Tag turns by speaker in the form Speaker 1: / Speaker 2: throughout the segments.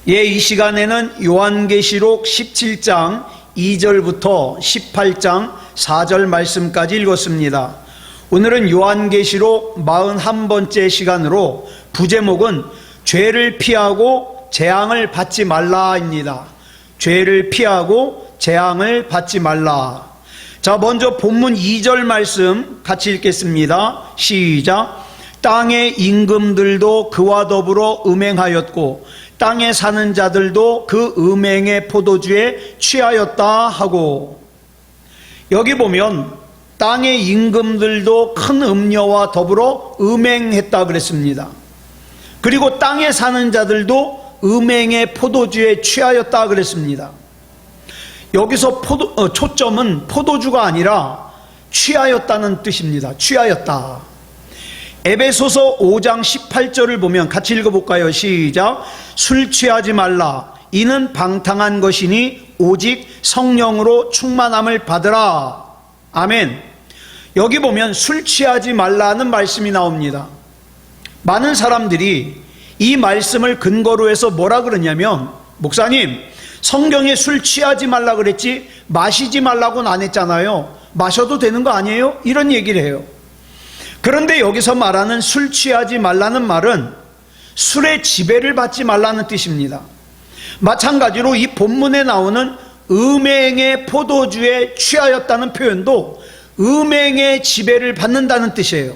Speaker 1: 이 시간에는 요한계시록 17장 2절부터 18장 4절 말씀까지 읽었습니다. 오늘은 요한계시록 41번째 시간으로 부제목은 죄를 피하고 재앙을 받지 말라입니다. 죄를 피하고 재앙을 받지 말라. 자, 먼저 본문 2절 말씀 같이 읽겠습니다. 시작. 땅의 임금들도 그와 더불어 음행하였고 땅에 사는 자들도 그 음행의 포도주에 취하였다 하고, 여기 보면 땅의 임금들도 큰 음녀와 더불어 음행했다 그랬습니다. 그리고 땅에 사는 자들도 음행의 포도주에 취하였다 그랬습니다. 여기서 초점은 포도주가 아니라 취하였다는 뜻입니다. 취하였다. 에베소서 5장 18절을 보면 같이 읽어볼까요? 시작. 술 취하지 말라. 이는 방탕한 것이니 오직 성령으로 충만함을 받으라. 아멘. 여기 보면 술 취하지 말라는 말씀이 나옵니다. 많은 사람들이 이 말씀을 근거로 해서 뭐라 그러냐면, 목사님, 성경에 술 취하지 말라 그랬지 마시지 말라고는 안 했잖아요. 마셔도 되는 거 아니에요? 이런 얘기를 해요. 그런데 여기서 말하는 술 취하지 말라는 말은 술의 지배를 받지 말라는 뜻입니다. 마찬가지로 이 본문에 나오는 음행의 포도주에 취하였다는 표현도 음행의 지배를 받는다는 뜻이에요.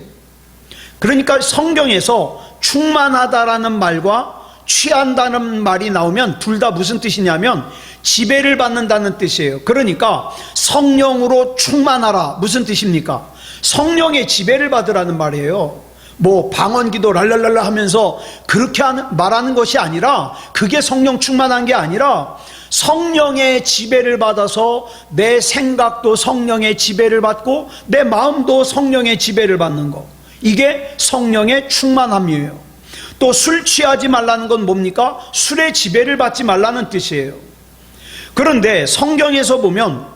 Speaker 1: 그러니까 성경에서 충만하다라는 말과 취한다는 말이 나오면 둘 다 무슨 뜻이냐면 지배를 받는다는 뜻이에요. 그러니까 성령으로 충만하라. 무슨 뜻입니까? 성령의 지배를 받으라는 말이에요. 뭐 방언기도 랄랄랄라 하면서 그렇게 말하는 것이 아니라, 그게 성령 충만한 게 아니라 성령의 지배를 받아서 내 생각도 성령의 지배를 받고 내 마음도 성령의 지배를 받는 것, 이게 성령의 충만함이에요. 또 술 취하지 말라는 건 뭡니까? 술의 지배를 받지 말라는 뜻이에요. 그런데 성경에서 보면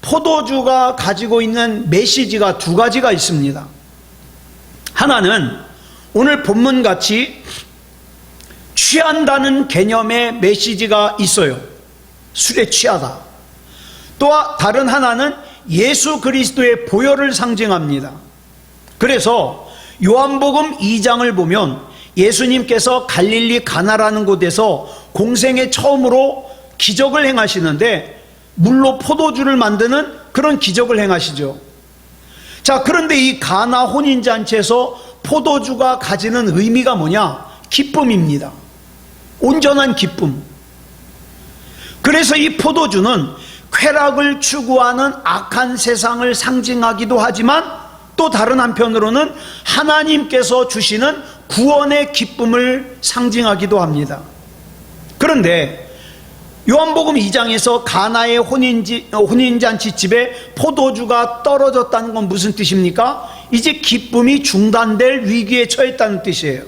Speaker 1: 포도주가 가지고 있는 메시지가 두 가지가 있습니다. 하나는 오늘 본문같이 취한다는 개념의 메시지가 있어요. 술에 취하다. 또 다른 하나는 예수 그리스도의 보혈을 상징합니다. 그래서 요한복음 2장을 보면 예수님께서 갈릴리 가나라는 곳에서 공생애 처음으로 기적을 행하시는데 물로 포도주를 만드는 그런 기적을 행하시죠. 자, 그런데 이 가나 혼인잔치에서 포도주가 가지는 의미가 뭐냐? 기쁨입니다. 온전한 기쁨. 그래서 이 포도주는 쾌락을 추구하는 악한 세상을 상징하기도 하지만 또 다른 한편으로는 하나님께서 주시는 구원의 기쁨을 상징하기도 합니다. 그런데 요한복음 2장에서 가나의 혼인잔치 집에 포도주가 떨어졌다는 건 무슨 뜻입니까? 이제 기쁨이 중단될 위기에 처했다는 뜻이에요.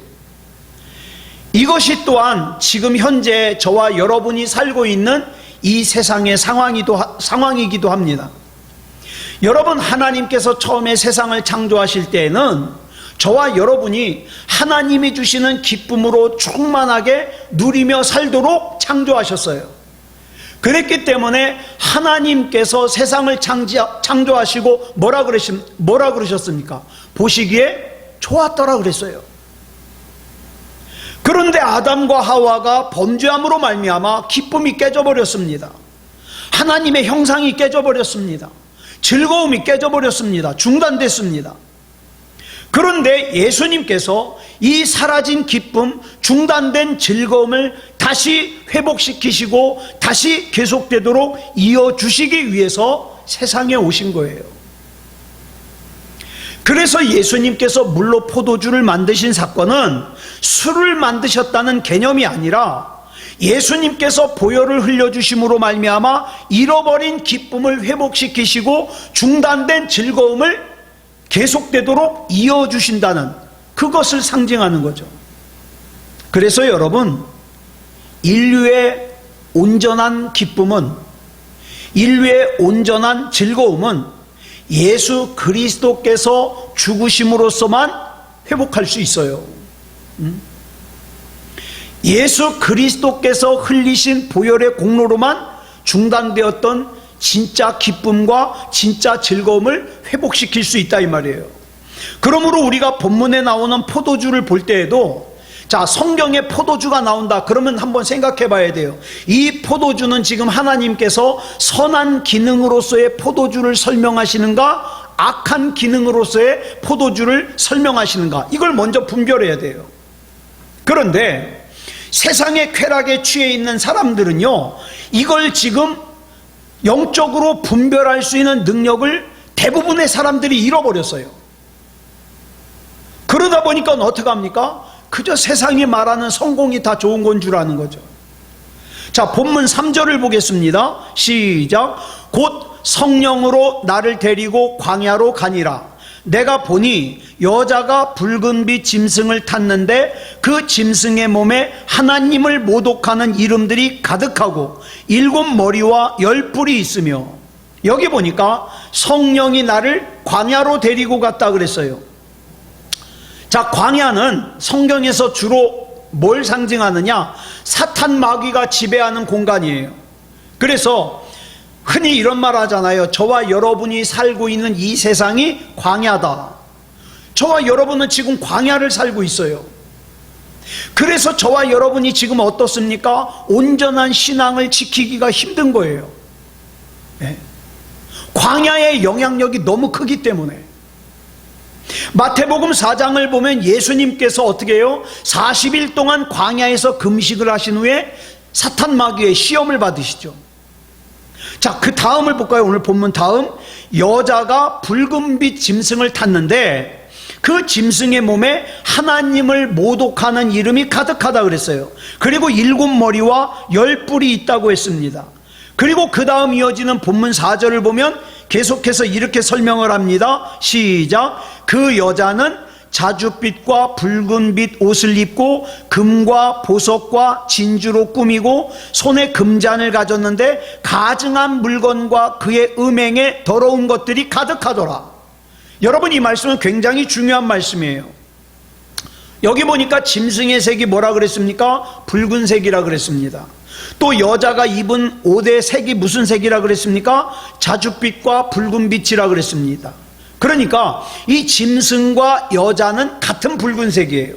Speaker 1: 이것이 또한 지금 현재 저와 여러분이 살고 있는 이 세상의 상황이기도 합니다. 여러분, 하나님께서 처음에 세상을 창조하실 때에는 저와 여러분이 하나님이 주시는 기쁨으로 충만하게 누리며 살도록 창조하셨어요. 그랬기 때문에 하나님께서 세상을 창조하시고 뭐라 그러셨습니까? 보시기에 좋았더라 그랬어요. 그런데 아담과 하와가 범죄함으로 말미암아 기쁨이 깨져버렸습니다. 하나님의 형상이 깨져버렸습니다. 즐거움이 깨져버렸습니다. 중단됐습니다. 그런데 예수님께서 이 사라진 기쁨, 중단된 즐거움을 다시 회복시키시고 다시 계속되도록 이어주시기 위해서 세상에 오신 거예요. 그래서 예수님께서 물로 포도주를 만드신 사건은 술을 만드셨다는 개념이 아니라 예수님께서 보혈을 흘려주심으로 말미암아 잃어버린 기쁨을 회복시키시고 중단된 즐거움을 계속되도록 이어주신다는, 그것을 상징하는 거죠. 그래서 여러분, 인류의 온전한 기쁨은, 인류의 온전한 즐거움은 예수 그리스도께서 죽으심으로써만 회복할 수 있어요. 예수 그리스도께서 흘리신 보혈의 공로로만 중단되었던 진짜 기쁨과 진짜 즐거움을 회복시킬 수 있다 이 말이에요. 그러므로 우리가 본문에 나오는 포도주를 볼 때에도, 자, 성경에 포도주가 나온다 그러면 한번 생각해 봐야 돼요. 이 포도주는 지금 하나님께서 선한 기능으로서의 포도주를 설명하시는가, 악한 기능으로서의 포도주를 설명하시는가, 이걸 먼저 분별해야 돼요. 그런데 세상의 쾌락에 취해 있는 사람들은요, 이걸 지금 영적으로 분별할 수 있는 능력을 대부분의 사람들이 잃어버렸어요. 그러다 보니까 어떻게 합니까? 그저 세상이 말하는 성공이 다 좋은 건 줄 아는 거죠. 자, 본문 3절을 보겠습니다. 시작. 곧 성령으로 나를 데리고 광야로 가니라. 내가 보니 여자가 붉은빛 짐승을 탔는데 그 짐승의 몸에 하나님을 모독하는 이름들이 가득하고 7 머리와 10 뿔이 있으며, 여기 보니까 성령이 나를 광야로 데리고 갔다 그랬어요. 자, 광야는 성경에서 주로 뭘 상징하느냐? 사탄 마귀가 지배하는 공간이에요. 그래서 흔히 이런 말 하잖아요. 저와 여러분이 살고 있는 이 세상이 광야다. 저와 여러분은 지금 광야를 살고 있어요. 그래서 저와 여러분이 지금 어떻습니까? 온전한 신앙을 지키기가 힘든 거예요. 네. 광야의 영향력이 너무 크기 때문에. 마태복음 4장을 보면 예수님께서 어떻게 해요? 40일 동안 광야에서 금식을 하신 후에 사탄 마귀의 시험을 받으시죠. 자, 그 다음을 볼까요? 오늘 본문 다음. 여자가 붉은빛 짐승을 탔는데 그 짐승의 몸에 하나님을 모독하는 이름이 가득하다 그랬어요. 그리고 7 머리와 10 뿔이 있다고 했습니다. 그리고 그 다음 이어지는 본문 4절을 보면 계속해서 이렇게 설명을 합니다. 시작. 그 여자는 자줏빛과 붉은빛 옷을 입고 금과 보석과 진주로 꾸미고 손에 금잔을 가졌는데 가증한 물건과 그의 음행에 더러운 것들이 가득하더라. 여러분, 이 말씀은 굉장히 중요한 말씀이에요. 여기 보니까 짐승의 색이 뭐라 그랬습니까? 붉은색이라 그랬습니다. 또 여자가 입은 옷의 색이 무슨 색이라 그랬습니까? 자줏빛과 붉은빛이라 그랬습니다. 그러니까 이 짐승과 여자는 같은 붉은색이에요.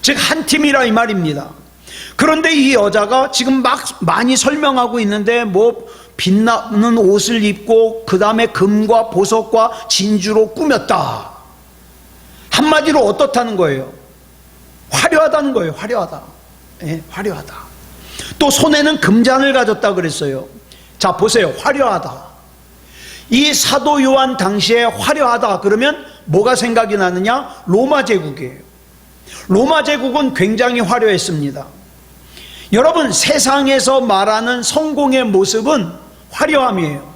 Speaker 1: 즉 한 팀이라 이 말입니다. 그런데 이 여자가 지금 막 많이 설명하고 있는데 뭐 빛나는 옷을 입고 그 다음에 금과 보석과 진주로 꾸몄다. 한마디로 어떻다는 거예요? 화려하다는 거예요. 화려하다. 네, 화려하다. 또 손에는 금잔을 가졌다 그랬어요. 자, 보세요. 화려하다. 이 사도 요한 당시에 화려하다 그러면 뭐가 생각이 나느냐? 로마 제국이에요. 로마 제국은 굉장히 화려했습니다. 여러분, 세상에서 말하는 성공의 모습은 화려함이에요.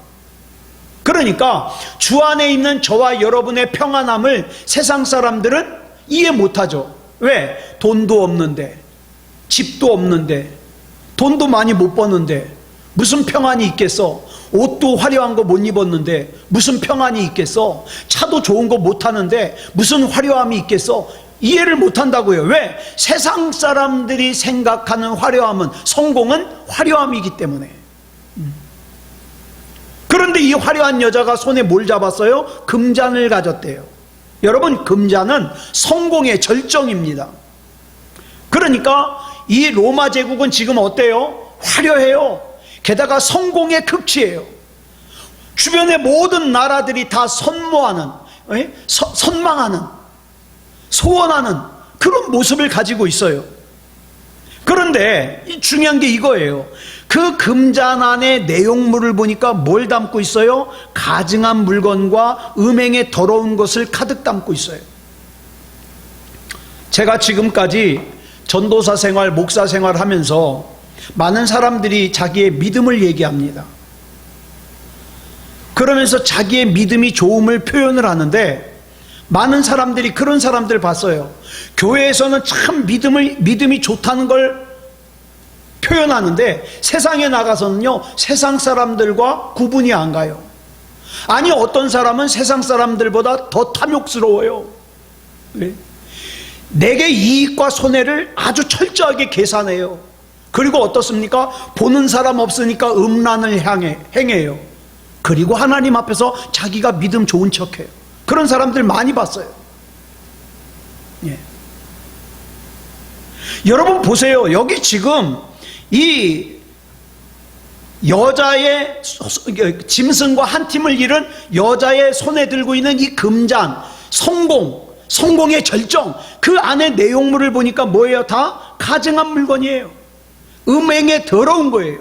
Speaker 1: 그러니까 주 안에 있는 저와 여러분의 평안함을 세상 사람들은 이해 못하죠. 왜? 돈도 없는데, 집도 없는데, 돈도 많이 못 버는데 무슨 평안이 있겠어? 옷도 화려한 거 못 입었는데 무슨 평안이 있겠어? 차도 좋은 거 못 타는데 무슨 화려함이 있겠어? 이해를 못 한다고요. 왜? 세상 사람들이 생각하는 화려함은, 성공은 화려함이기 때문에. 그런데 이 화려한 여자가 손에 뭘 잡았어요? 금잔을 가졌대요. 여러분, 금잔은 성공의 절정입니다. 그러니까 이 로마 제국은 지금 어때요? 화려해요. 게다가 성공의 극치예요. 주변의 모든 나라들이 다 선모하는, 선망하는, 소원하는 그런 모습을 가지고 있어요. 그런데 중요한 게 이거예요. 그 금잔 안에 내용물을 보니까 뭘 담고 있어요? 가증한 물건과 음행에 더러운 것을 가득 담고 있어요. 제가 지금까지 전도사 생활, 목사 생활 하면서 많은 사람들이 자기의 믿음을 얘기합니다. 그러면서 자기의 믿음이 좋음을 표현을 하는데, 많은 사람들이 그런 사람들 봤어요. 교회에서는 참 믿음이 좋다는 걸 표현하는데 세상에 나가서는요, 세상 사람들과 구분이 안 가요. 아니, 어떤 사람은 세상 사람들보다 더 탐욕스러워요. 왜? 내게 이익과 손해를 아주 철저하게 계산해요. 그리고 어떻습니까? 보는 사람 없으니까 음란을 행해요. 그리고 하나님 앞에서 자기가 믿음 좋은 척해요. 그런 사람들 많이 봤어요. 예. 여러분 보세요. 여기 지금 이 여자의 짐승과 한 팀을 잃은 여자의 손에 들고 있는 이 금잔, 성공의 절정, 그 안에 내용물을 보니까 뭐예요? 다 가증한 물건이에요. 음행에 더러운 거예요.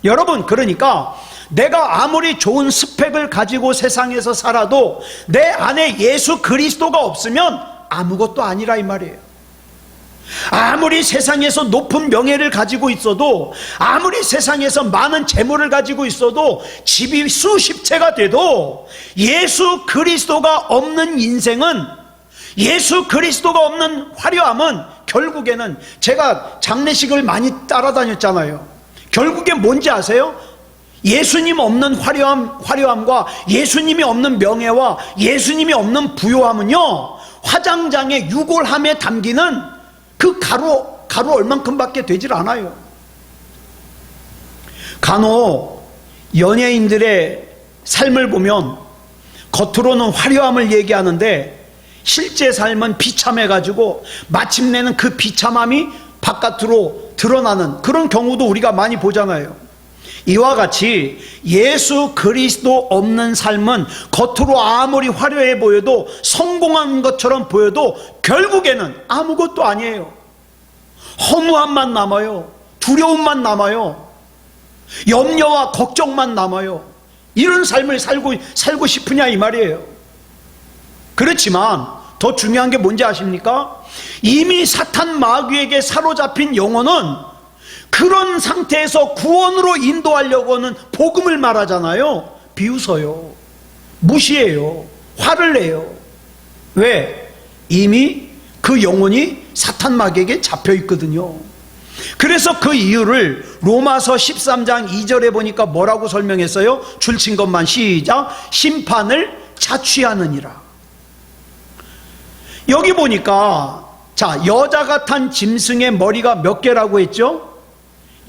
Speaker 1: 여러분, 그러니까 내가 아무리 좋은 스펙을 가지고 세상에서 살아도 내 안에 예수 그리스도가 없으면 아무것도 아니라 이 말이에요. 아무리 세상에서 높은 명예를 가지고 있어도, 아무리 세상에서 많은 재물을 가지고 있어도, 집이 수십 채가 돼도 예수 그리스도가 없는 인생은, 예수 그리스도가 없는 화려함은 결국에는, 제가 장례식을 많이 따라다녔잖아요. 결국에 뭔지 아세요? 예수님 없는 화려함과 예수님이 없는 명예와 예수님이 없는 부요함은요, 화장장의 유골함에 담기는 그 가루 얼만큼밖에 되질 않아요. 간혹 연예인들의 삶을 보면 겉으로는 화려함을 얘기하는데 실제 삶은 비참해가지고 마침내는 그 비참함이 바깥으로 드러나는 그런 경우도 우리가 많이 보잖아요. 이와 같이 예수 그리스도 없는 삶은 겉으로 아무리 화려해 보여도, 성공한 것처럼 보여도 결국에는 아무것도 아니에요. 허무함만 남아요. 두려움만 남아요. 염려와 걱정만 남아요. 이런 삶을 살고 싶으냐 이 말이에요. 그렇지만 더 중요한 게 뭔지 아십니까? 이미 사탄 마귀에게 사로잡힌 영혼은 그런 상태에서 구원으로 인도하려고는 복음을 말하잖아요. 비웃어요. 무시해요. 화를 내요. 왜? 이미 그 영혼이 사탄 마귀에게 잡혀 있거든요. 그래서 그 이유를 로마서 13장 2절에 보니까 뭐라고 설명했어요? 줄친 것만 시작. 심판을 자취하느니라. 여기 보니까, 자, 여자가 탄 짐승의 머리가 몇 개라고 했죠?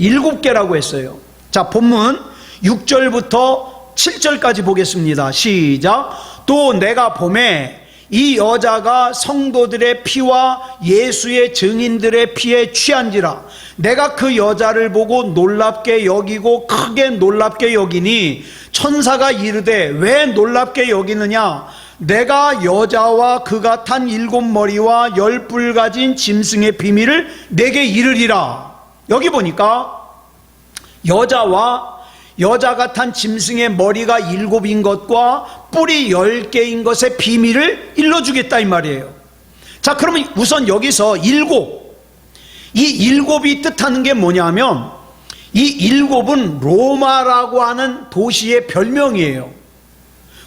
Speaker 1: 7개라고 했어요. 자, 본문 6절부터 7절까지 보겠습니다. 시작. 또 내가 보매 이 여자가 성도들의 피와 예수의 증인들의 피에 취한지라. 내가 그 여자를 보고 놀랍게 여기고 크게 놀랍게 여기니, 천사가 이르되 왜 놀랍게 여기느냐? 내가 여자와 그가 탄 7머리와 10뿔 가진 짐승의 비밀을 내게 이르리라. 여기 보니까 여자가 탄 짐승의 머리가 7인 것과 뿔이 10개인 것의 비밀을 일러주겠다 이 말이에요. 자, 그러면 우선 여기서 이 7이 뜻하는 게 뭐냐면, 이 7은 로마라고 하는 도시의 별명이에요.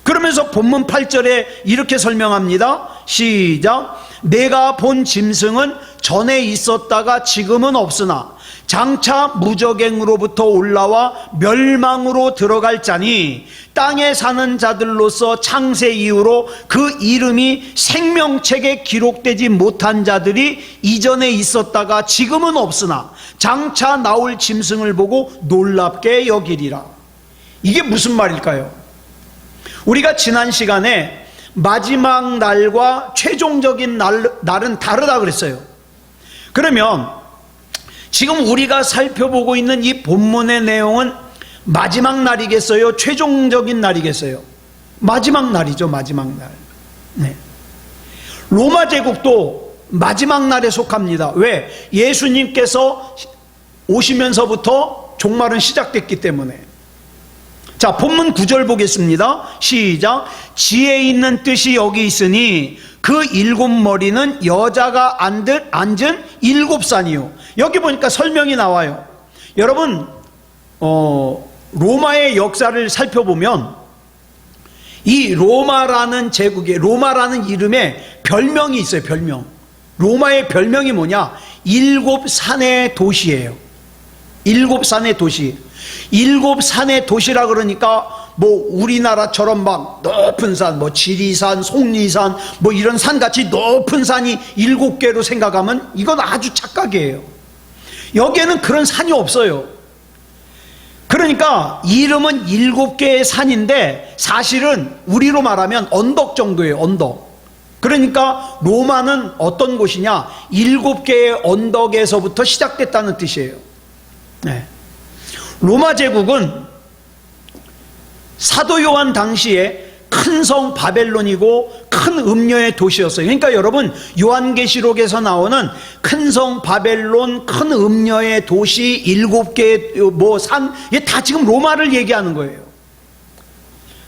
Speaker 1: 그러면서 본문 8절에 이렇게 설명합니다. 시작. 내가 본 짐승은 전에 있었다가 지금은 없으나 장차 무적행으로부터 올라와 멸망으로 들어갈 자니, 땅에 사는 자들로서 창세 이후로 그 이름이 생명책에 기록되지 못한 자들이 이전에 있었다가 지금은 없으나 장차 나올 짐승을 보고 놀랍게 여기리라. 이게 무슨 말일까요? 우리가 지난 시간에 마지막 날과 최종적인 날은 다르다 그랬어요. 그러면 지금 우리가 살펴보고 있는 이 본문의 내용은 마지막 날이겠어요? 최종적인 날이겠어요? 마지막 날이죠. 마지막 날. 네. 로마 제국도 마지막 날에 속합니다. 왜? 예수님께서 오시면서부터 종말은 시작됐기 때문에. 자, 본문 9절 보겠습니다. 시작. 지혜 있는 뜻이 여기 있으니 그 7머리는 여자가 앉은 7산이요. 여기 보니까 설명이 나와요. 여러분, 로마의 역사를 살펴보면 이 로마라는 제국에, 로마라는 이름에 별명이 있어요. 별명. 로마의 별명이 뭐냐? 7산의 도시예요. 7산의 도시. 7산의 도시라 그러니까 뭐 우리나라처럼 막 높은 산, 뭐 지리산, 속리산, 뭐 이런 산같이 높은 산이 7개로 생각하면 이건 아주 착각이에요. 여기에는 그런 산이 없어요. 그러니까 이름은 7개의 산인데 사실은 우리로 말하면 언덕 정도예요. 언덕. 그러니까 로마는 어떤 곳이냐, 7개의 언덕에서부터 시작됐다는 뜻이에요. 네. 로마 제국은 사도 요한 당시에 큰 성 바벨론이고 큰 음녀의 도시였어요. 그러니까 여러분, 요한계시록에서 나오는 큰 성 바벨론, 큰 음녀의 도시, 7개의 뭐 산, 이게 다 지금 로마를 얘기하는 거예요.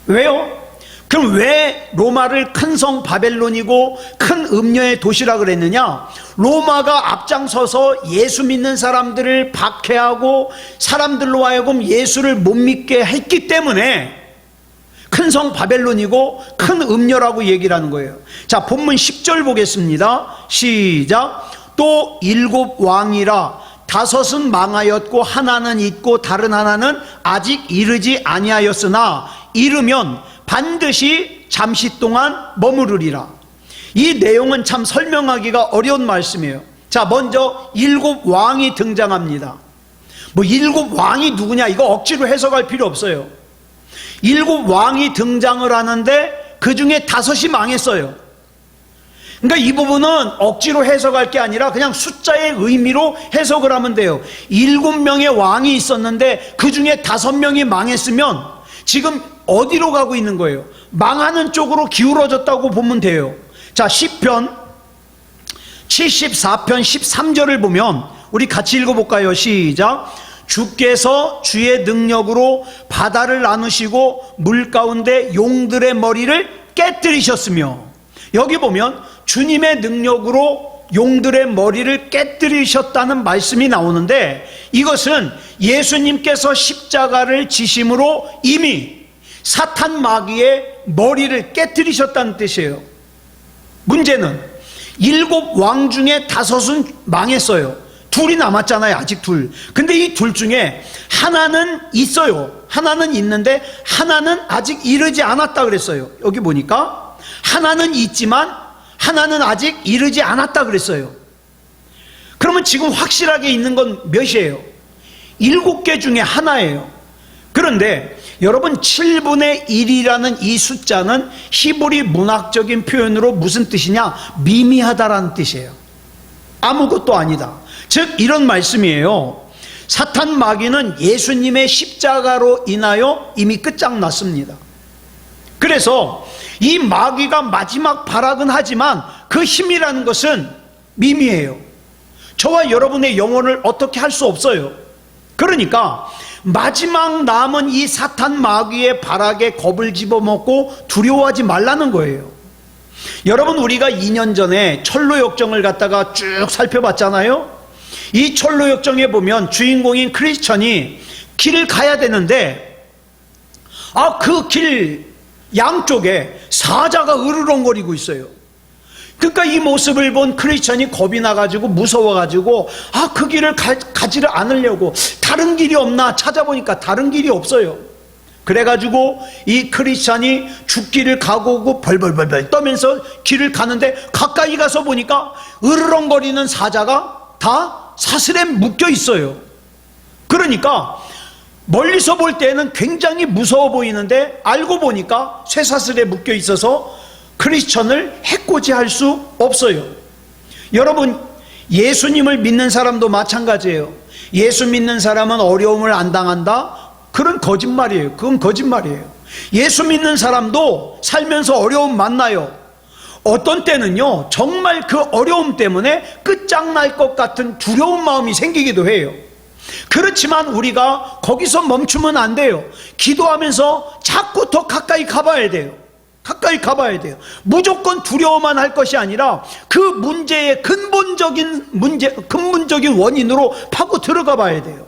Speaker 1: 왜요? 그럼 왜 로마를 큰 성 바벨론이고 큰 음녀의 도시라 그랬느냐? 로마가 앞장서서 예수 믿는 사람들을 박해하고 사람들로 하여금 예수를 못 믿게 했기 때문에 큰 성 바벨론이고 큰 음녀라고 얘기를 하는 거예요. 자, 본문 10절 보겠습니다. 시작. 또 7 왕이라, 5은 망하였고 하나는 있고 다른 하나는 아직 이르지 아니하였으나 이르면 반드시 잠시 동안 머무르리라. 이 내용은 참 설명하기가 어려운 말씀이에요. 자, 먼저 7 왕이 등장합니다. 뭐 7 왕이 누구냐, 이거 억지로 해석할 필요 없어요. 7 왕이 등장을 하는데 그 중에 5이 망했어요. 그러니까 이 부분은 억지로 해석할 게 아니라 그냥 숫자의 의미로 해석을 하면 돼요. 7명의 왕이 있었는데 그 중에 5명이 망했으면 지금 어디로 가고 있는 거예요? 망하는 쪽으로 기울어졌다고 보면 돼요. 자, 시편 74편 13절을 보면 우리 같이 읽어볼까요? 시작. 주께서 주의 능력으로 바다를 나누시고 물 가운데 용들의 머리를 깨뜨리셨으며, 여기 보면 주님의 능력으로 용들의 머리를 깨뜨리셨다는 말씀이 나오는데, 이것은 예수님께서 십자가를 지심으로 이미 사탄 마귀의 머리를 깨뜨리셨다는 뜻이에요. 문제는 7 왕 중에 5은 망했어요. 2이 남았잖아요. 아직 2. 근데 이 2 중에 하나는 있어요. 하나는 있는데 하나는 아직 이르지 않았다 그랬어요. 여기 보니까 하나는 있지만 하나는 아직 이르지 않았다 그랬어요. 그러면 지금 확실하게 있는 건 몇이에요? 7개 중에 하나예요. 그런데 여러분, 7분의 1이라는 이 숫자는 히브리 문학적인 표현으로 무슨 뜻이냐? 미미하다라는 뜻이에요. 아무것도 아니다. 즉 이런 말씀이에요. 사탄 마귀는 예수님의 십자가로 인하여 이미 끝장났습니다. 그래서 이 마귀가 마지막 발악은 하지만 그 힘이라는 것은 미미해요. 저와 여러분의 영혼을 어떻게 할 수 없어요. 그러니까 마지막 남은 이 사탄 마귀의 발악에 겁을 집어먹고 두려워하지 말라는 거예요. 여러분, 우리가 2년 전에 철로역정을 갖다가 쭉 살펴봤잖아요. 이 철로역정에 보면 주인공인 크리스천이 길을 가야 되는데 그 길 양쪽에 사자가 으르렁거리고 있어요. 그러니까 이 모습을 본 크리스천이 겁이 나가지고 무서워가지고 그 길을 가지를 않으려고 다른 길이 없나 찾아보니까 다른 길이 없어요. 그래가지고 이 크리스천이 죽기를 각오하고 벌벌벌벌 떠면서 길을 가는데 가까이 가서 보니까 으르렁거리는 사자가 다 사슬에 묶여 있어요. 그러니까 멀리서 볼 때는 굉장히 무서워 보이는데 알고 보니까 쇠사슬에 묶여 있어서 크리스천을 해코지할 수 없어요. 여러분, 예수님을 믿는 사람도 마찬가지예요. 예수 믿는 사람은 어려움을 안 당한다? 그건 거짓말이에요. 그건 거짓말이에요. 예수 믿는 사람도 살면서 어려움 만나요. 어떤 때는요, 정말 그 어려움 때문에 끝장날 것 같은 두려운 마음이 생기기도 해요. 그렇지만 우리가 거기서 멈추면 안 돼요. 기도하면서 자꾸 더 가까이 가봐야 돼요. 가까이 가봐야 돼요. 무조건 두려워만 할 것이 아니라 그 문제의 근본적인 원인으로 파고 들어가 봐야 돼요.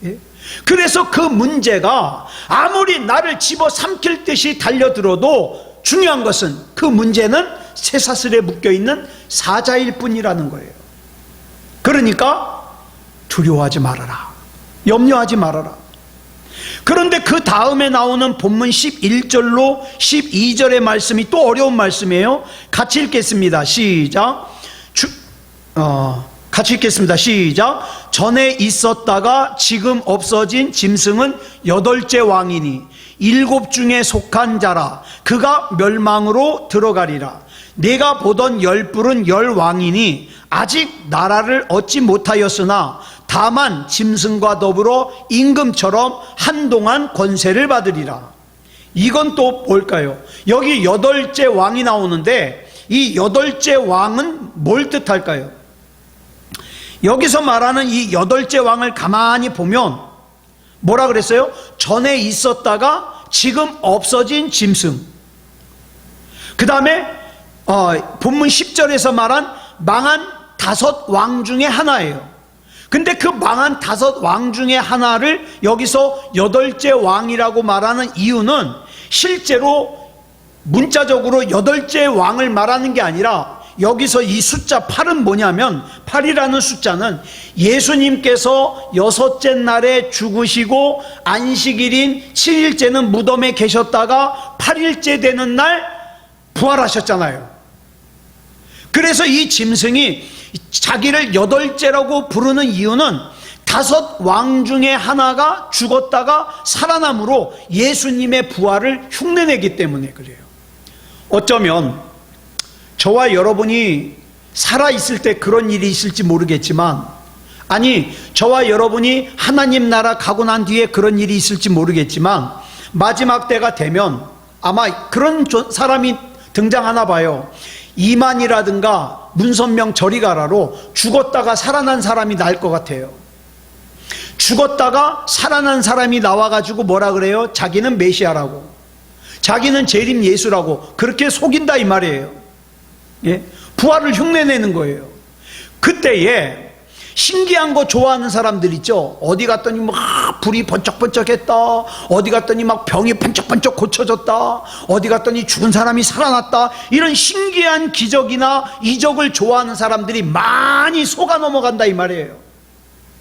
Speaker 1: 예? 그래서 그 문제가 아무리 나를 집어삼킬 듯이 달려들어도 중요한 것은 그 문제는 쇠사슬에 묶여있는 사자일 뿐이라는 거예요. 그러니까 두려워하지 말아라. 염려하지 말아라. 그런데 그 다음에 나오는 본문 11절로 12절의 말씀이 또 어려운 말씀이에요. 같이 읽겠습니다. 시작. 같이 읽겠습니다. 시작. 전에 있었다가 지금 없어진 짐승은 8째 왕이니 7 중에 속한 자라. 그가 멸망으로 들어가리라. 내가 보던 10뿔은 10왕이니 아직 나라를 얻지 못하였으나 다만 짐승과 더불어 임금처럼 한동안 권세를 받으리라. 이건 또 뭘까요? 여기 8째 왕이 나오는데 이 8째 왕은 뭘 뜻할까요? 여기서 말하는 이 8째 왕을 가만히 보면 뭐라 그랬어요? 전에 있었다가 지금 없어진 짐승. 그 다음에 본문 10절에서 말한 망한 5 왕 중에 하나예요. 근데 그 망한 5 왕 중에 하나를 여기서 8째 왕이라고 말하는 이유는 실제로 문자적으로 8째 왕을 말하는 게 아니라 여기서 이 숫자 8은 뭐냐면 8이라는 숫자는 예수님께서 6째 날에 죽으시고 안식일인 7일째는 무덤에 계셨다가 8일째 되는 날 부활하셨잖아요. 그래서 이 짐승이 자기를 8째라고 부르는 이유는 5 왕 중에 하나가 죽었다가 살아남으로 예수님의 부활을 흉내내기 때문에 그래요. 어쩌면 저와 여러분이 살아있을 때 그런 일이 있을지 모르겠지만, 아니 저와 여러분이 하나님 나라 가고 난 뒤에 그런 일이 있을지 모르겠지만 마지막 때가 되면 아마 그런 사람이 등장하나 봐요. 이만이라든가 문선명 저리 가라로 죽었다가 살아난 사람이 나을 것 같아요. 죽었다가 살아난 사람이 나와가지고 뭐라 그래요? 자기는 메시아라고, 자기는 재림 예수라고 그렇게 속인다 이 말이에요. 예? 부활을 흉내내는 거예요. 그때에 신기한 거 좋아하는 사람들 있죠. 어디 갔더니 막 불이 번쩍번쩍했다, 어디 갔더니 막 병이 번쩍번쩍 고쳐졌다, 어디 갔더니 죽은 사람이 살아났다, 이런 신기한 기적이나 이적을 좋아하는 사람들이 많이 속아 넘어간다 이 말이에요.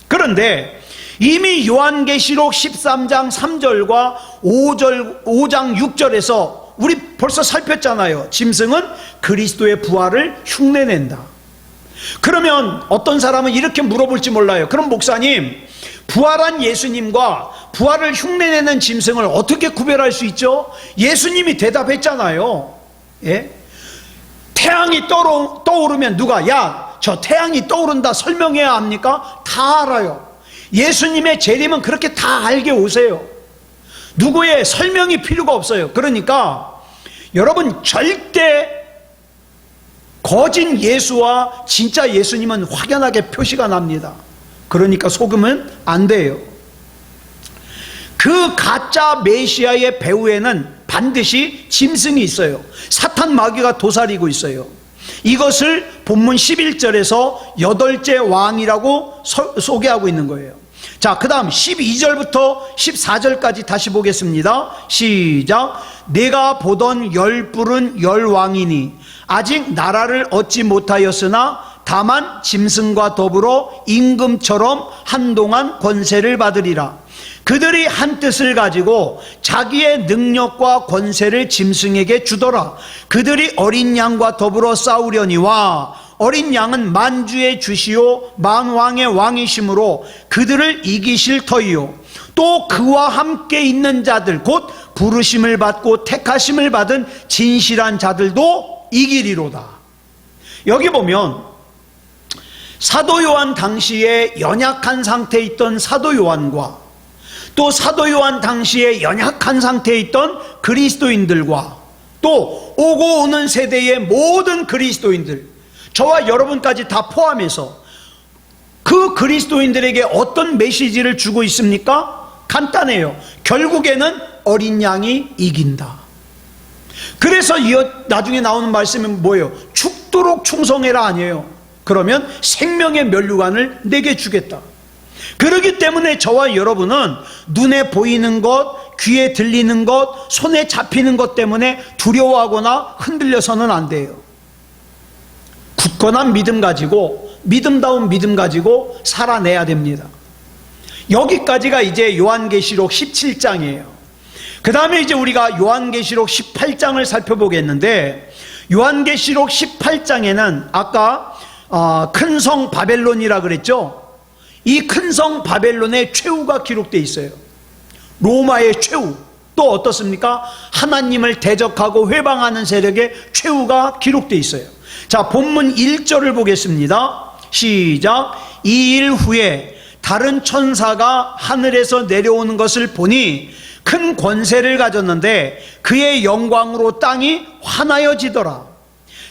Speaker 1: 그런데 이미 요한계시록 13장 3절과 5장 6절에서 우리 벌써 살폈잖아요. 짐승은 그리스도의 부활을 흉내낸다. 그러면 어떤 사람은 이렇게 물어볼지 몰라요. 그럼 목사님, 부활한 예수님과 부활을 흉내내는 짐승을 어떻게 구별할 수 있죠? 예수님이 대답했잖아요. 예? 태양이 떠오르면 누가 야, 저 태양이 떠오른다 설명해야 합니까? 다 알아요. 예수님의 재림은 그렇게 다 알게 오세요. 누구의 설명이 필요가 없어요. 그러니까 여러분 절대 거짓 예수와 진짜 예수님은 확연하게 표시가 납니다. 그러니까 속으면 안 돼요. 그 가짜 메시아의 배후에는 반드시 짐승이 있어요. 사탄 마귀가 도사리고 있어요. 이것을 본문 11절에서 8째 왕이라고 소개하고 있는 거예요. 자, 그 다음 12절부터 14절까지 다시 보겠습니다. 시작. 내가 보던 10뿔은 10왕이니 아직 나라를 얻지 못하였으나 다만 짐승과 더불어 임금처럼 한동안 권세를 받으리라. 그들이 한 뜻을 가지고 자기의 능력과 권세를 짐승에게 주더라. 그들이 어린 양과 더불어 싸우려니와 어린 양은 만주의 주시오 만왕의 왕이심으로 그들을 이기실 터이요 또 그와 함께 있는 자들 곧 부르심을 받고 택하심을 받은 진실한 자들도 이기리로다. 여기 보면 사도 요한 당시에 연약한 상태에 있던 사도 요한과 또 사도 요한 당시에 연약한 상태에 있던 그리스도인들과 또 오고 오는 세대의 모든 그리스도인들, 저와 여러분까지 다 포함해서 그 그리스도인들에게 어떤 메시지를 주고 있습니까? 간단해요. 결국에는 어린 양이 이긴다. 그래서 나중에 나오는 말씀은 뭐예요? 죽도록 충성해라 아니에요. 그러면 생명의 면류관을 내게 주겠다. 그렇기 때문에 저와 여러분은 눈에 보이는 것, 귀에 들리는 것, 손에 잡히는 것 때문에 두려워하거나 흔들려서는 안 돼요. 굳건한 믿음 가지고, 믿음다운 믿음 가지고 살아내야 됩니다. 여기까지가 이제 요한계시록 17장이에요. 그 다음에 이제 우리가 요한계시록 18장을 살펴보겠는데, 요한계시록 18장에는 아까 큰 성 바벨론이라 그랬죠. 이 큰 성 바벨론의 최후가 기록되어 있어요. 로마의 최후. 또 어떻습니까? 하나님을 대적하고 회방하는 세력의 최후가 기록되어 있어요. 자, 본문 1절을 보겠습니다. 시작. 이 일 후에 다른 천사가 하늘에서 내려오는 것을 보니 큰 권세를 가졌는데 그의 영광으로 땅이 환하여지더라.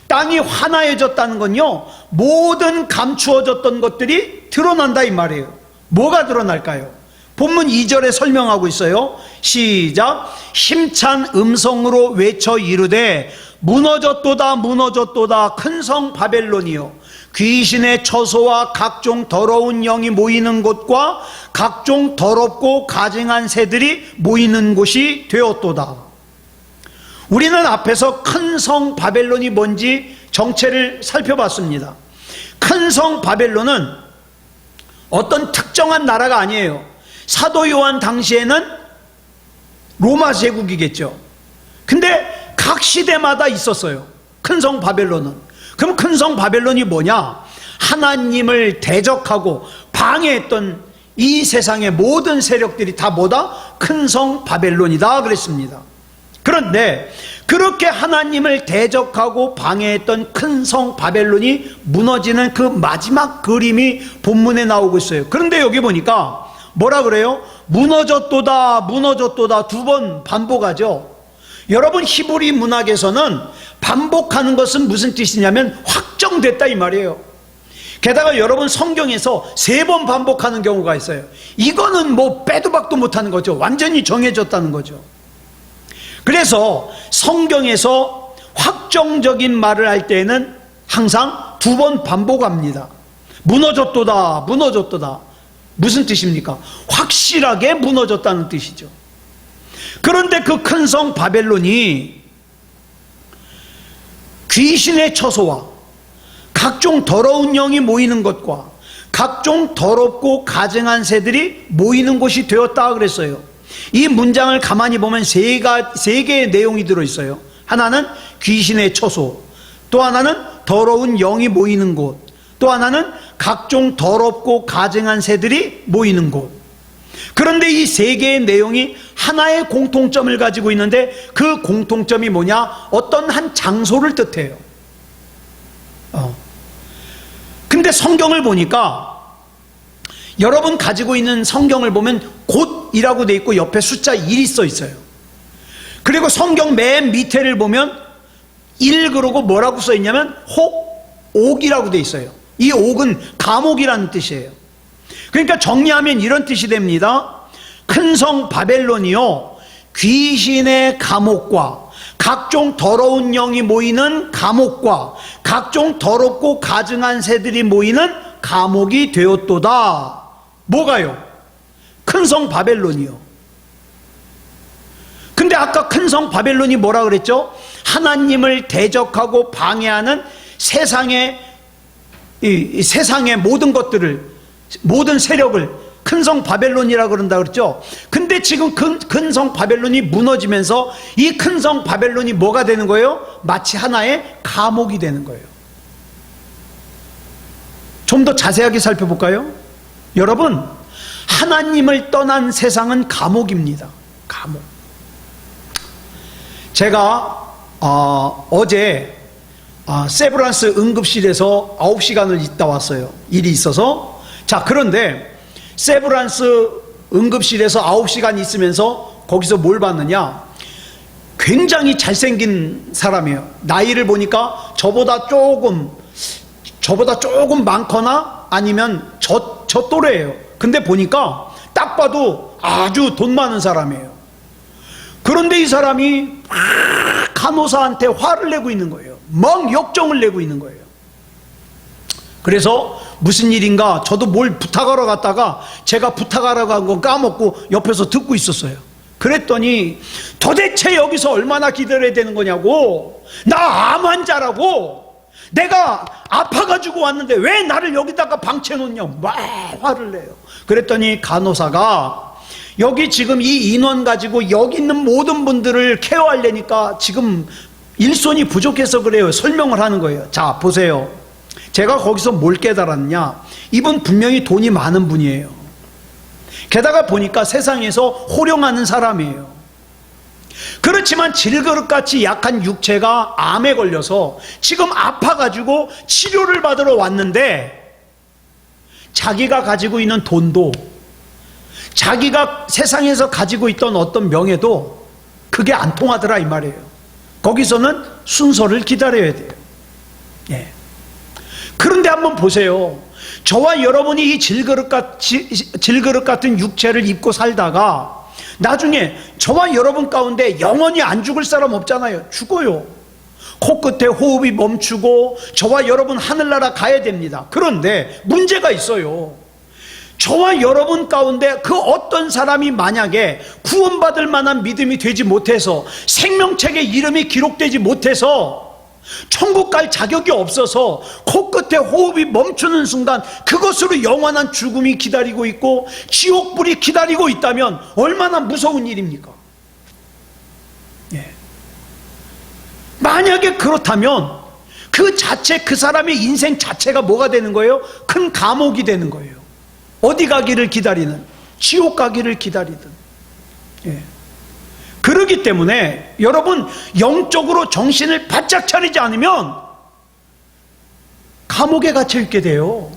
Speaker 1: 땅이 환하여졌다는 건요, 모든 감추어졌던 것들이 드러난다 이 말이에요. 뭐가 드러날까요? 본문 2절에 설명하고 있어요. 시작. 힘찬 음성으로 외쳐 이르되 무너졌도다 무너졌도다 큰 성 바벨론이요, 귀신의 처소와 각종 더러운 영이 모이는 곳과 각종 더럽고 가증한 새들이 모이는 곳이 되었도다. 우리는 앞에서 큰 성 바벨론이 뭔지 정체를 살펴봤습니다. 큰 성 바벨론은 어떤 특정한 나라가 아니에요. 사도 요한 당시에는 로마 제국이겠죠. 근데 각 시대마다 있었어요, 큰 성 바벨론은. 그럼 큰 성 바벨론이 뭐냐? 하나님을 대적하고 방해했던 이 세상의 모든 세력들이 다 뭐다? 큰 성 바벨론이다 그랬습니다. 그런데 그렇게 하나님을 대적하고 방해했던 큰 성 바벨론이 무너지는 그 마지막 그림이 본문에 나오고 있어요. 그런데 여기 보니까 뭐라 그래요? 무너졌도다 무너졌도다 두 번 반복하죠. 여러분, 히브리 문학에서는 반복하는 것은 무슨 뜻이냐면 확정됐다 이 말이에요. 게다가 여러분, 성경에서 3번 반복하는 경우가 있어요. 이거는 뭐 빼도 박도 못하는 거죠. 완전히 정해졌다는 거죠. 그래서 성경에서 확정적인 말을 할 때에는 항상 2번 반복합니다. 무너졌도다 무너졌도다. 무슨 뜻입니까? 확실하게 무너졌다는 뜻이죠. 그런데 그 큰 성 바벨론이 귀신의 처소와 각종 더러운 영이 모이는 것과 각종 더럽고 가증한 새들이 모이는 곳이 되었다 그랬어요. 이 문장을 가만히 보면 세 개의 내용이 들어있어요. 하나는 귀신의 처소, 또 하나는 더러운 영이 모이는 곳, 또 하나는 각종 더럽고 가증한 새들이 모이는 곳. 그런데 이 세 개의 내용이 하나의 공통점을 가지고 있는데 그 공통점이 뭐냐? 어떤 한 장소를 뜻해요. 근데 성경을 보니까, 여러분 가지고 있는 성경을 보면 곧이라고 돼 있고 옆에 숫자 1이 써 있어요. 그리고 성경 맨 밑에를 보면 1 그러고 뭐라고 써 있냐면 옥이라고 돼 있어요. 이 옥은 감옥이라는 뜻이에요. 그러니까 정리하면 이런 뜻이 됩니다. 큰 성 바벨론이요, 귀신의 감옥과 각종 더러운 영이 모이는 감옥과 각종 더럽고 가증한 새들이 모이는 감옥이 되었도다. 뭐가요? 큰 성 바벨론이요. 근데 아까 큰 성 바벨론이 뭐라 그랬죠? 하나님을 대적하고 방해하는 세상의 모든 것들을, 모든 세력을 큰 성 바벨론이라 그런다 그랬죠. 근데 지금 큰 성 바벨론이 무너지면서 이 큰 성 바벨론이 뭐가 되는 거예요? 마치 하나의 감옥이 되는 거예요. 좀 더 자세하게 살펴볼까요? 여러분, 하나님을 떠난 세상은 감옥입니다. 감옥. 제가 어제 세브란스 응급실에서 9시간을 있다 왔어요. 일이 있어서. 자, 그런데 세브란스 응급실에서 9시간 있으면서 거기서 뭘 봤느냐? 굉장히 잘생긴 사람이에요. 나이를 보니까 저보다 조금 많거나 아니면 저 또래예요. 근데 보니까 딱 봐도 아주 돈 많은 사람이에요. 그런데 이 사람이 간호사한테 화를 내고 있는 거예요. 막 역정을 내고 있는 거예요. 그래서 무슨 일인가 저도 뭘 부탁하러 갔다가 제가 부탁하러 간 건 까먹고 옆에서 듣고 있었어요. 그랬더니 도대체 여기서 얼마나 기다려야 되는 거냐고, 나 암 환자라고, 내가 아파가지고 왔는데 왜 나를 여기다가 방치해 놓냐, 막 화를 내요. 그랬더니 간호사가 여기 지금 이 인원 가지고 여기 있는 모든 분들을 케어하려니까 지금 일손이 부족해서 그래요. 설명을 하는 거예요. 자, 보세요. 제가 거기서 뭘 깨달았냐? 이분 분명히 돈이 많은 분이에요. 게다가 보니까 세상에서 호령하는 사람이에요. 그렇지만 질그릇같이 약한 육체가 암에 걸려서 지금 아파가지고 치료를 받으러 왔는데 자기가 가지고 있는 돈도 자기가 세상에서 가지고 있던 어떤 명예도 그게 안 통하더라 이 말이에요. 거기서는 순서를 기다려야 돼요. 예. 그런데 한번 보세요. 저와 여러분이 이 질그릇 같은 육체를 입고 살다가 나중에 저와 여러분 가운데 영원히 안 죽을 사람 없잖아요. 죽어요. 코끝에 호흡이 멈추고 저와 여러분 하늘나라 가야 됩니다. 그런데 문제가 있어요. 저와 여러분 가운데 그 어떤 사람이 만약에 구원받을 만한 믿음이 되지 못해서 생명책에 이름이 기록되지 못해서 천국 갈 자격이 없어서 코끝에 호흡이 멈추는 순간 그것으로 영원한 죽음이 기다리고 있고 지옥불이 기다리고 있다면 얼마나 무서운 일입니까? 예. 만약에 그렇다면 그 자체, 그 사람의 인생 자체가 뭐가 되는 거예요? 큰 감옥이 되는 거예요. 어디 가기를 기다리는, 지옥 가기를 기다리든. 예. 그러기 때문에 여러분 영적으로 정신을 바짝 차리지 않으면 감옥에 갇혀 있게 돼요.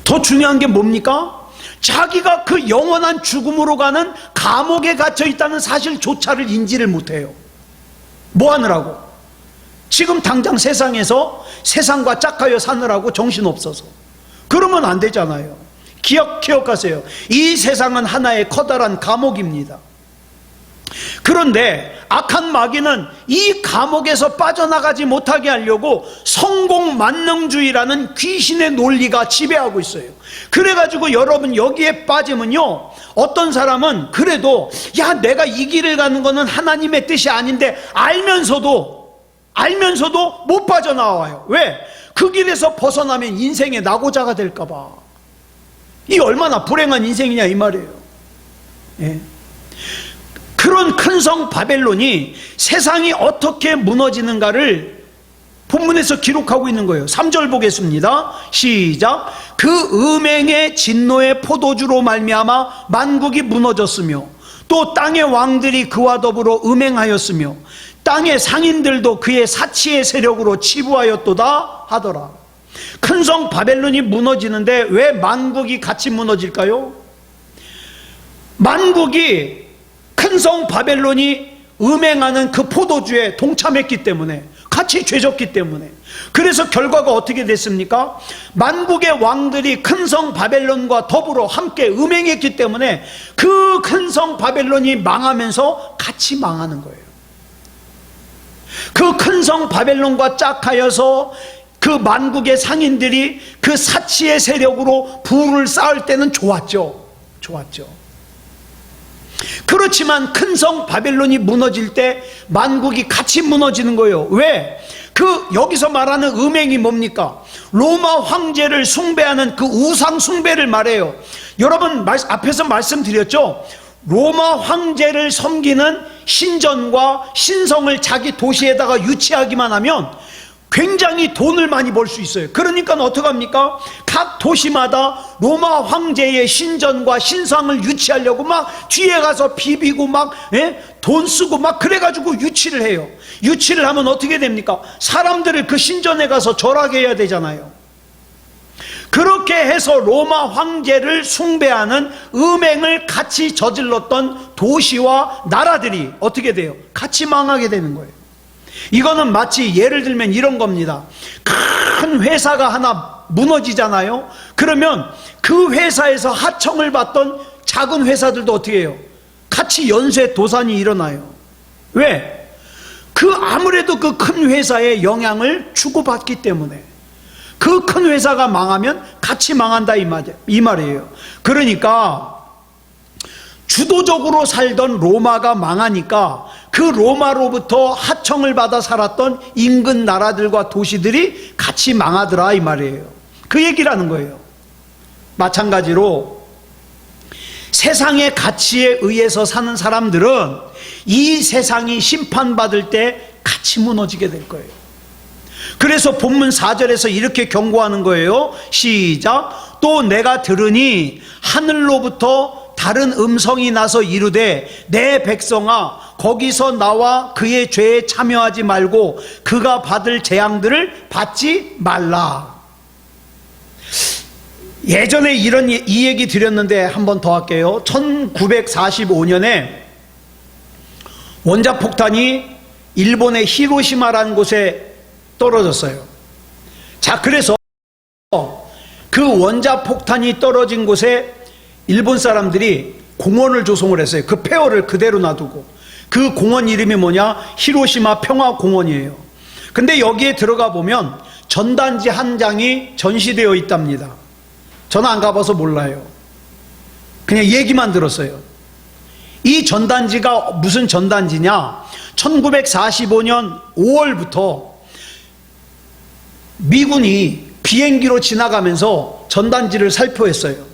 Speaker 1: 더 중요한 게 뭡니까? 자기가 그 영원한 죽음으로 가는 감옥에 갇혀 있다는 사실조차를 인지를 못해요. 뭐 하느라고? 지금 당장 세상에서 세상과 짝하여 사느라고 정신없어서. 그러면 안 되잖아요. 기억하세요. 이 세상은 하나의 커다란 감옥입니다. 그런데 악한 마귀는 이 감옥에서 빠져나가지 못하게 하려고 성공 만능주의라는 귀신의 논리가 지배하고 있어요. 그래가지고 여러분 여기에 빠지면요, 어떤 사람은 그래도 야 내가 이 길을 가는 거는 하나님의 뜻이 아닌데 알면서도 못 빠져나와요. 왜? 그 길에서 벗어나면 인생의 낙오자가 될까 봐. 이 얼마나 불행한 인생이냐 이 말이에요. 예. 그런 큰 성 바벨론이 세상이 어떻게 무너지는가를 본문에서 기록하고 있는 거예요. 3절 보겠습니다. 시작. 그 음행의 진노의 포도주로 말미암아 만국이 무너졌으며 또 땅의 왕들이 그와 더불어 음행하였으며 땅의 상인들도 그의 사치의 세력으로 치부하였도다 하더라. 큰 성 바벨론이 무너지는데 왜 만국이 같이 무너질까요? 만국이 큰 성 바벨론이 음행하는 그 포도주에 동참했기 때문에, 같이 죄졌기 때문에. 그래서 결과가 어떻게 됐습니까? 만국의 왕들이 큰 성 바벨론과 더불어 함께 음행했기 때문에 그 큰 성 바벨론이 망하면서 같이 망하는 거예요. 그 큰 성 바벨론과 짝하여서 그 만국의 상인들이 그 사치의 세력으로 부를 쌓을 때는 좋았죠. 그렇지만 큰 성 바벨론이 무너질 때 만국이 같이 무너지는 거예요. 왜? 그 여기서 말하는 음행이 뭡니까? 로마 황제를 숭배하는 그 우상 숭배를 말해요. 여러분 앞에서 말씀드렸죠. 로마 황제를 섬기는 신전과 신성을 자기 도시에다가 유치하기만 하면 굉장히 돈을 많이 벌 수 있어요. 그러니까 어떡합니까? 각 도시마다 로마 황제의 신전과 신상을 유치하려고 막 뒤에 가서 비비고 막 돈 쓰고 막 그래가지고 유치를 해요. 유치를 하면 어떻게 됩니까? 사람들을 그 신전에 가서 절하게 해야 되잖아요. 그렇게 해서 로마 황제를 숭배하는 음행을 같이 저질렀던 도시와 나라들이 어떻게 돼요? 같이 망하게 되는 거예요. 이거는 마치 예를 들면 이런 겁니다. 큰 회사가 하나 무너지잖아요. 그러면 그 회사에서 하청을 받던 작은 회사들도 어떻게 해요? 같이 연쇄 도산이 일어나요. 왜? 아무래도 그 큰 회사의 영향을 주고받기 때문에. 그 큰 회사가 망하면 같이 망한다 이 말이에요. 그러니까 주도적으로 살던 로마가 망하니까 그 로마로부터 하청을 받아 살았던 인근 나라들과 도시들이 같이 망하더라 이 말이에요. 그 얘기라는 거예요. 마찬가지로 세상의 가치에 의해서 사는 사람들은 이 세상이 심판받을 때 같이 무너지게 될 거예요. 그래서 본문 4절에서 이렇게 경고하는 거예요. 시작. 또 내가 들으니 하늘로부터 다른 음성이 나서 이르되 내 백성아 거기서 나와 그의 죄에 참여하지 말고 그가 받을 재앙들을 받지 말라. 예전에 이 얘기 드렸는데 한 번 더 할게요. 1945년에 원자폭탄이 일본의 히로시마라는 곳에 떨어졌어요. 자, 그래서 그 원자폭탄이 떨어진 곳에 일본 사람들이 공원을 조성을 했어요. 그 폐허를 그대로 놔두고. 그 공원 이름이 뭐냐? 히로시마 평화공원이에요. 근데 여기에 들어가 보면 전단지 한 장이 전시되어 있답니다. 저는 안 가봐서 몰라요. 그냥 얘기만 들었어요. 이 전단지가 무슨 전단지냐? 1945년 5월부터 미군이 비행기로 지나가면서 전단지를 살펴했어요.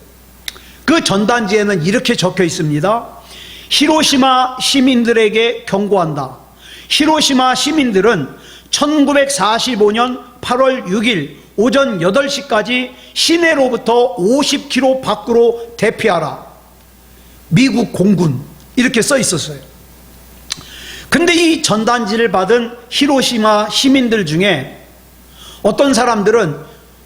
Speaker 1: 그 전단지에는 이렇게 적혀 있습니다. 히로시마 시민들에게 경고한다. 히로시마 시민들은 1945년 8월 6일 오전 8시까지 시내로부터 50km 밖으로 대피하라. 미국 공군 이렇게 써 있었어요. 근데 이 전단지를 받은 히로시마 시민들 중에 어떤 사람들은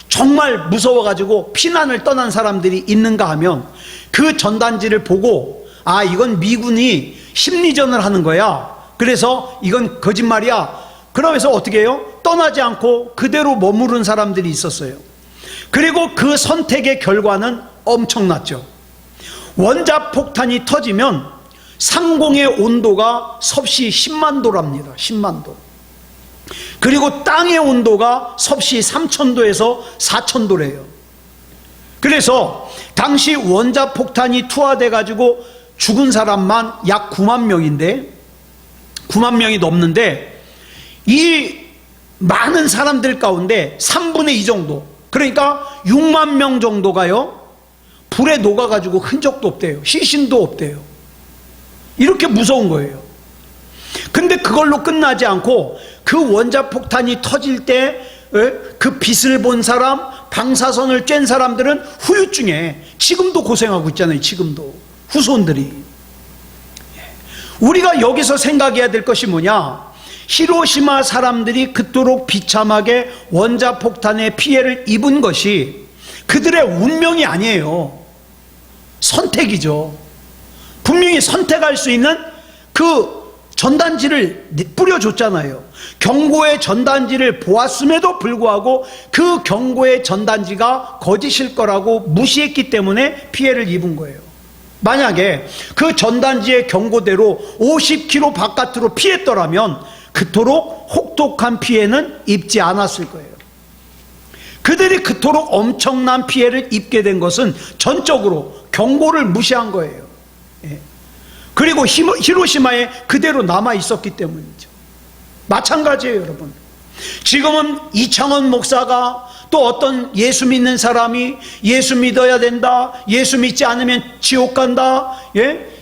Speaker 1: 정말 무서워가지고 피난을 떠난 사람들이 있는가 하면 그 전단지를 보고 아, 이건 미군이 심리전을 하는 거야. 그래서 이건 거짓말이야. 그러면서 어떻게 해요? 떠나지 않고 그대로 머무른 사람들이 있었어요. 그리고 그 선택의 결과는 엄청났죠. 원자폭탄이 터지면 상공의 온도가 섭씨 10만 도랍니다. 10만 도. 그리고 땅의 온도가 섭씨 3,000도에서 4,000도래요. 그래서 당시 원자폭탄이 투하돼 가지고 죽은 사람만 약 9만 명인데 9만 명이 넘는데 이 많은 사람들 가운데 3분의 2 정도, 그러니까 6만 명 정도가요 불에 녹아가지고 흔적도 없대요. 시신도 없대요. 이렇게 무서운 거예요. 근데 그걸로 끝나지 않고 그 원자폭탄이 터질 때 그 빛을 본 사람, 방사선을 쬐는 사람들은 후유증에 지금도 고생하고 있잖아요. 지금도 후손들이. 우리가 여기서 생각해야 될 것이 뭐냐? 히로시마 사람들이 그토록 비참하게 원자폭탄의 피해를 입은 것이 그들의 운명이 아니에요. 선택이죠. 분명히 선택할 수 있는 그 전단지를 뿌려줬잖아요. 경고의 전단지를 보았음에도 불구하고 그 경고의 전단지가 거짓일 거라고 무시했기 때문에 피해를 입은 거예요. 만약에 그 전단지의 경고대로 50km 바깥으로 피했더라면 그토록 혹독한 피해는 입지 않았을 거예요. 그들이 그토록 엄청난 피해를 입게 된 것은 전적으로 경고를 무시한 거예요. 그리고 히로시마에 그대로 남아 있었기 때문이죠. 마찬가지예요, 여러분. 지금은 이창원 목사가 또 어떤 예수 믿는 사람이 예수 믿어야 된다, 예수 믿지 않으면 지옥 간다,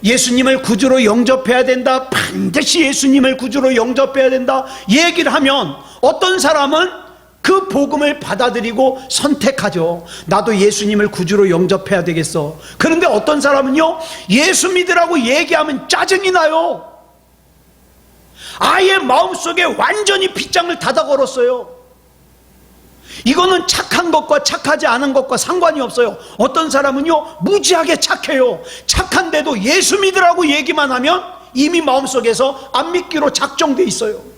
Speaker 1: 예수님을 구주로 영접해야 된다, 반드시 예수님을 구주로 영접해야 된다 얘기를 하면 어떤 사람은 그 복음을 받아들이고 선택하죠. 나도 예수님을 구주로 영접해야 되겠어. 그런데 어떤 사람은요, 예수 믿으라고 얘기하면 짜증이 나요. 아예 마음속에 완전히 빗장을 닫아 걸었어요. 이거는 착한 것과 착하지 않은 것과 상관이 없어요. 어떤 사람은요 무지하게 착해요. 착한데도 예수 믿으라고 얘기만 하면 이미 마음속에서 안 믿기로 작정돼 있어요.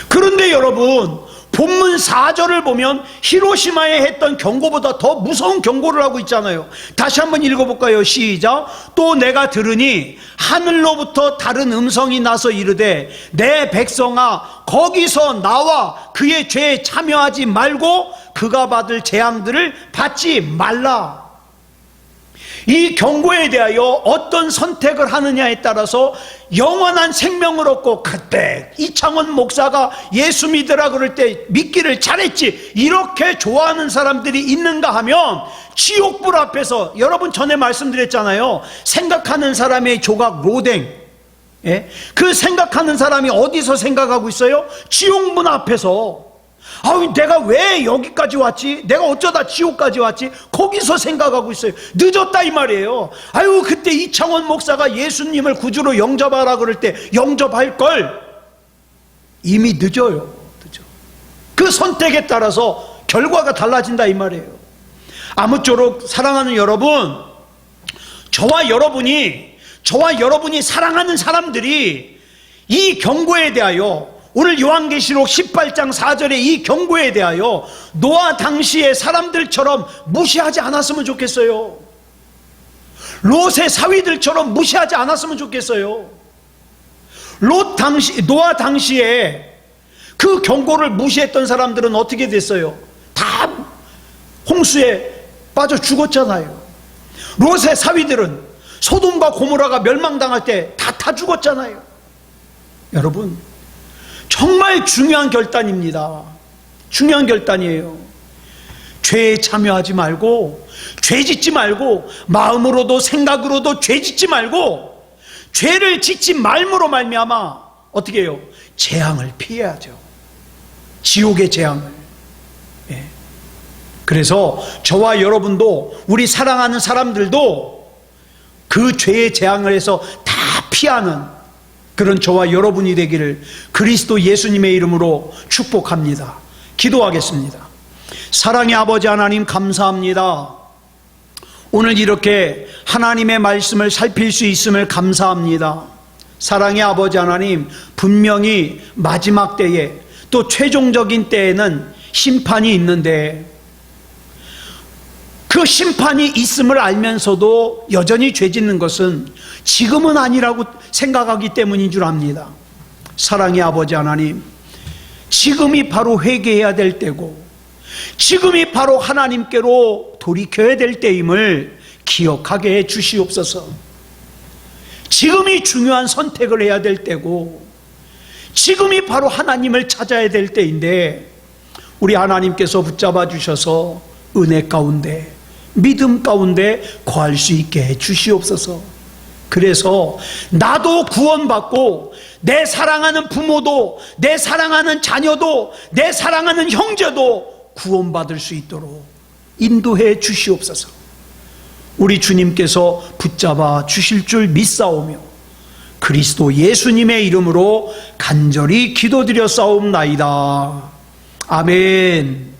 Speaker 1: 그런데 여러분, 본문 4절을 보면 히로시마에 했던 경고보다 더 무서운 경고를 하고 있잖아요. 다시 한번 읽어볼까요? 시작. 또 내가 들으니 하늘로부터 다른 음성이 나서 이르되 내 백성아 거기서 나와 그의 죄에 참여하지 말고 그가 받을 재앙들을 받지 말라. 이 경고에 대하여 어떤 선택을 하느냐에 따라서 영원한 생명을 얻고, 그때 이창원 목사가 예수 믿으라 그럴 때 믿기를 잘했지, 이렇게 좋아하는 사람들이 있는가 하면 지옥불 앞에서, 여러분 전에 말씀드렸잖아요. 생각하는 사람의 조각 로댕, 예? 그 생각하는 사람이 어디서 생각하고 있어요? 지옥문 앞에서. 아우, 내가 왜 여기까지 왔지? 내가 어쩌다 지옥까지 왔지? 거기서 생각하고 있어요. 늦었다 이 말이에요. 아유, 그때 이창원 목사가 예수님을 구주로 영접하라 그럴 때 영접할 걸. 이미 늦어요. 늦어. 그 선택에 따라서 결과가 달라진다 이 말이에요. 아무쪼록 사랑하는 여러분, 저와 여러분이 사랑하는 사람들이 이 경고에 대하여, 오늘 요한계시록 18장 4절의 이 경고에 대하여 노아 당시의 사람들처럼 무시하지 않았으면 좋겠어요. 롯의 사위들처럼 무시하지 않았으면 좋겠어요. 노아 당시에 그 경고를 무시했던 사람들은 어떻게 됐어요? 다 홍수에 빠져 죽었잖아요. 롯의 사위들은 소돔과 고모라가 멸망당할 때 다 죽었잖아요. 여러분, 정말 중요한 결단입니다. 중요한 결단이에요. 죄에 참여하지 말고, 죄 짓지 말고, 마음으로도 생각으로도 죄 짓지 말고, 죄를 짓지 말므로 말미암아 어떻게 해요? 재앙을 피해야죠. 지옥의 재앙을. 예. 그래서 저와 여러분도, 우리 사랑하는 사람들도 그 죄의 재앙을 해서 다 피하는 그런 저와 여러분이 되기를 그리스도 예수님의 이름으로 축복합니다. 기도하겠습니다. 사랑의 아버지 하나님, 감사합니다. 오늘 이렇게 하나님의 말씀을 살필 수 있음을 감사합니다. 사랑의 아버지 하나님, 분명히 마지막 때에, 또 최종적인 때에는 심판이 있는데, 그 심판이 있음을 알면서도 여전히 죄 짓는 것은 지금은 아니라고 생각하기 때문인 줄 압니다. 사랑의 아버지 하나님, 지금이 바로 회개해야 될 때고, 지금이 바로 하나님께로 돌이켜야 될 때임을 기억하게 해 주시옵소서. 지금이 중요한 선택을 해야 될 때고, 지금이 바로 하나님을 찾아야 될 때인데, 우리 하나님께서 붙잡아 주셔서 은혜 가운데, 믿음 가운데 거할 수 있게 해 주시옵소서. 그래서 나도 구원받고, 내 사랑하는 부모도, 내 사랑하는 자녀도, 내 사랑하는 형제도 구원받을 수 있도록 인도해 주시옵소서. 우리 주님께서 붙잡아 주실 줄 믿사오며 그리스도 예수님의 이름으로 간절히 기도드려 싸움나이다. 아멘.